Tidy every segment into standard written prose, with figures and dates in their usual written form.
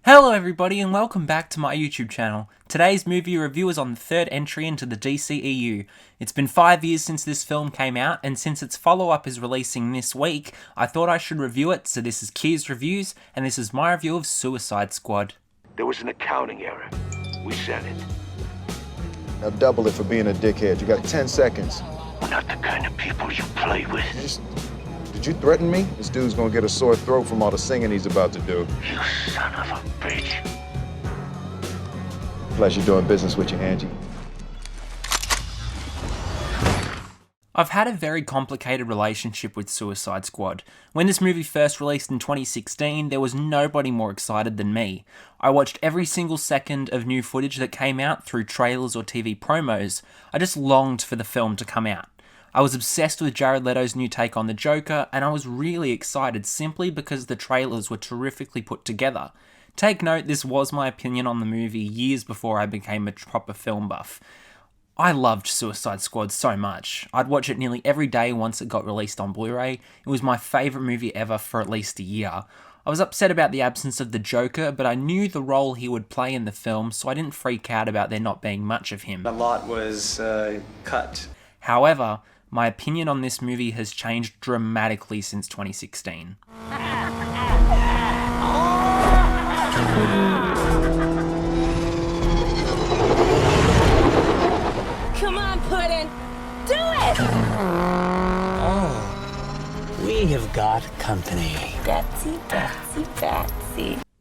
Hello everybody and welcome back to my YouTube channel. Today's movie review is on the third entry into the DCEU. It's been 5 years since this film came out, and since its follow-up is releasing this week, I thought I should review it, so this is Kier's Reviews, and this is my review of Suicide Squad. There was an accounting error. We said it. Now double it for being a dickhead. You got 10 seconds. We're not the kind of people you play with. Did you threaten me? This dude's gonna get a sore throat from all the singing he's about to do. You son of a bitch. Pleasure doing business with you, Angie. I've had a very complicated relationship with Suicide Squad. When this movie first released in 2016, there was nobody more excited than me. I watched every single second of new footage that came out through trailers or TV promos. I just longed for the film to come out. I was obsessed with Jared Leto's new take on the Joker, and I was really excited simply because the trailers were terrifically put together. Take note, this was my opinion on the movie years before I became a proper film buff. I loved Suicide Squad so much. I'd watch it nearly every day once it got released on Blu-ray. It was my favourite movie ever for at least a year. I was upset about the absence of the Joker, but I knew the role he would play in the film, so I didn't freak out about there not being much of him. A lot was cut. However, my opinion on this movie has changed dramatically since 2016. Come on, Puddin'! Do it! Oh, we have got company. Betsy.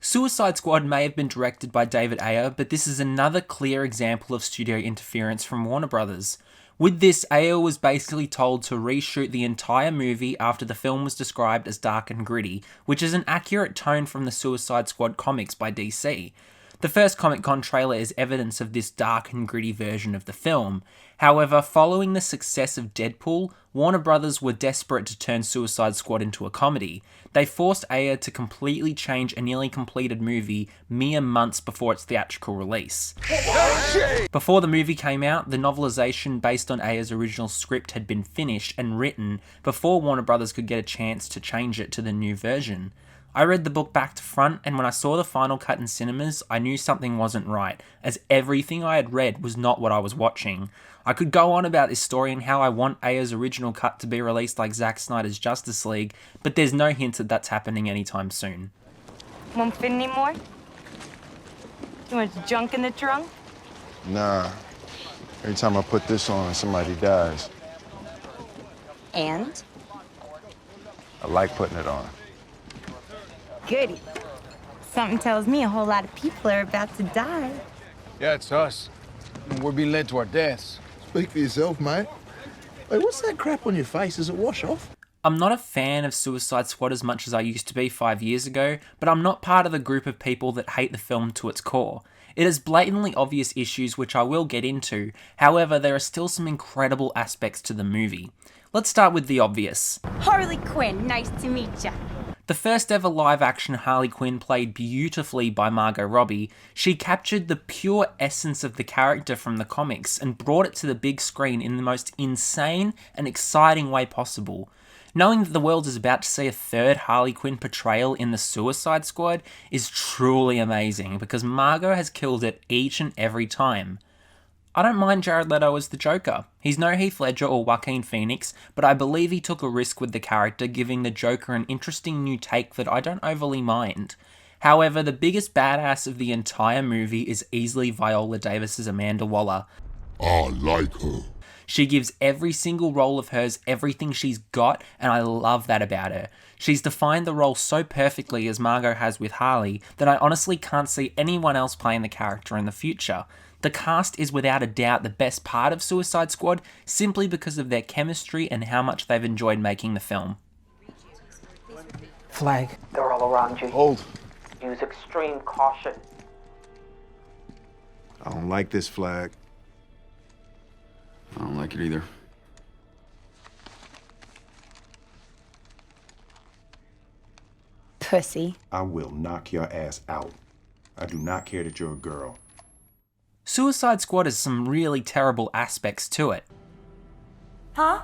Suicide Squad may have been directed by David Ayer, but this is another clear example of studio interference from Warner Brothers. With this, Ayer was basically told to reshoot the entire movie after the film was described as dark and gritty, which is an accurate tone from the Suicide Squad comics by DC. The first Comic-Con trailer is evidence of this dark and gritty version of the film. However, following the success of Deadpool, Warner Brothers were desperate to turn Suicide Squad into a comedy. They forced Ayer to completely change a nearly completed movie mere months before its theatrical release. Before the movie came out, the novelization based on Ayer's original script had been finished and written before Warner Brothers could get a chance to change it to the new version. I read the book back to front, and when I saw the final cut in cinemas, I knew something wasn't right, as everything I had read was not what I was watching. I could go on about this story and how I want Ayer's original cut to be released like Zack Snyder's Justice League, but there's no hint that that's happening anytime soon. Won't fit anymore? Too much junk in the trunk? Nah. Every time I put this on, somebody dies. And? I like putting it on. Goody. Something tells me a whole lot of people are about to die. Yeah, it's us. We're being led to our deaths. Speak for yourself, mate. Hey, what's that crap on your face? Is it wash off? I'm not a fan of Suicide Squad as much as I used to be 5 years ago, but I'm not part of the group of people that hate the film to its core. It has blatantly obvious issues which I will get into, however there are still some incredible aspects to the movie. Let's start with the obvious. Harley Quinn, nice to meet ya. The first ever live-action Harley Quinn played beautifully by Margot Robbie. She captured the pure essence of the character from the comics and brought it to the big screen in the most insane and exciting way possible. Knowing that the world is about to see a third Harley Quinn portrayal in the Suicide Squad is truly amazing because Margot has killed it each and every time. I don't mind Jared Leto as the Joker. He's no Heath Ledger or Joaquin Phoenix, but I believe he took a risk with the character, giving the Joker an interesting new take that I don't overly mind. However, the biggest badass of the entire movie is easily Viola Davis' Amanda Waller. I like her. She gives every single role of hers everything she's got, and I love that about her. She's defined the role so perfectly as Margot has with Harley that I honestly can't see anyone else playing the character in the future. The cast is without a doubt the best part of Suicide Squad simply because of their chemistry and how much they've enjoyed making the film. Flag. They're all around you. Hold. Use extreme caution. I don't like this flag. I don't like it either. pussy. I will knock your ass out. I do not care that you're a girl. Suicide Squad has some really terrible aspects to it. Huh?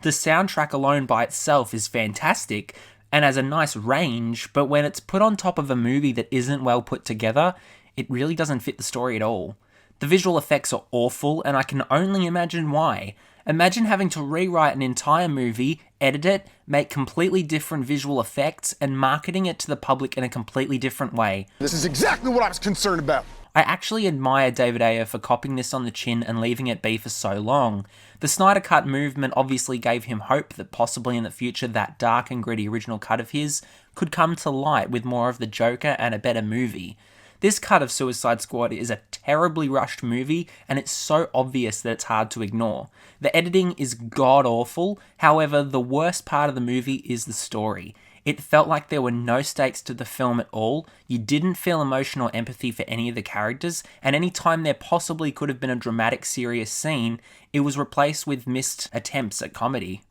The soundtrack alone by itself is fantastic and has a nice range, but when it's put on top of a movie that isn't well put together, it really doesn't fit the story at all. The visual effects are awful, and I can only imagine why. Imagine having to rewrite an entire movie, edit it, make completely different visual effects, and marketing it to the public in a completely different way. This is exactly what I was concerned about. I actually admire David Ayer for copying this on the chin and leaving it be for so long. The Snyder Cut movement obviously gave him hope that possibly in the future that dark and gritty original cut of his could come to light with more of the Joker and a better movie. This cut of Suicide Squad is a terribly rushed movie, and it's so obvious that it's hard to ignore. The editing is god-awful, however, the worst part of the movie is the story. It felt like there were no stakes to the film at all, you didn't feel emotional empathy for any of the characters, and any time there possibly could have been a dramatic, serious scene, it was replaced with missed attempts at comedy.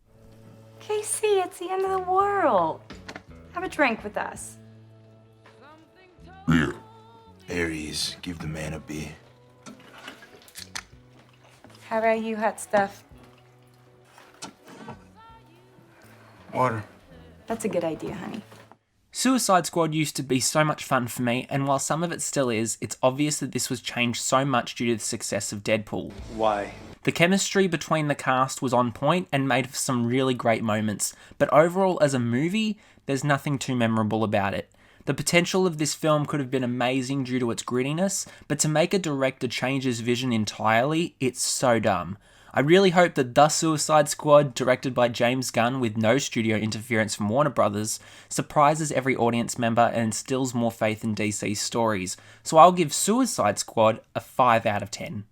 Casey, it's the end of the world. Have a drink with us. Beer. Aries, give the man a beer. How about you, hot stuff? Water. That's a good idea, honey. Suicide Squad used to be so much fun for me, and while some of it still is, it's obvious that this was changed so much due to the success of Deadpool. Why? The chemistry between the cast was on point and made for some really great moments, but overall as a movie, there's nothing too memorable about it. The potential of this film could have been amazing due to its grittiness, but to make a director change his vision entirely, it's so dumb. I really hope that The Suicide Squad, directed by James Gunn with no studio interference from Warner Brothers, surprises every audience member and instills more faith in DC's stories, so I'll give Suicide Squad a 5 out of 10.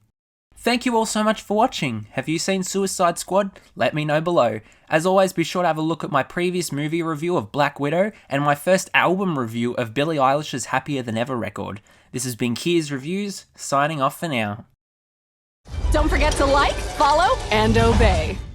Thank you all so much for watching. Have you seen Suicide Squad? Let me know below. As always, be sure to have a look at my previous movie review of Black Widow and my first album review of Billie Eilish's Happier Than Ever record. This has been Kiers Reviews, signing off for now. Don't forget to like, follow, and obey.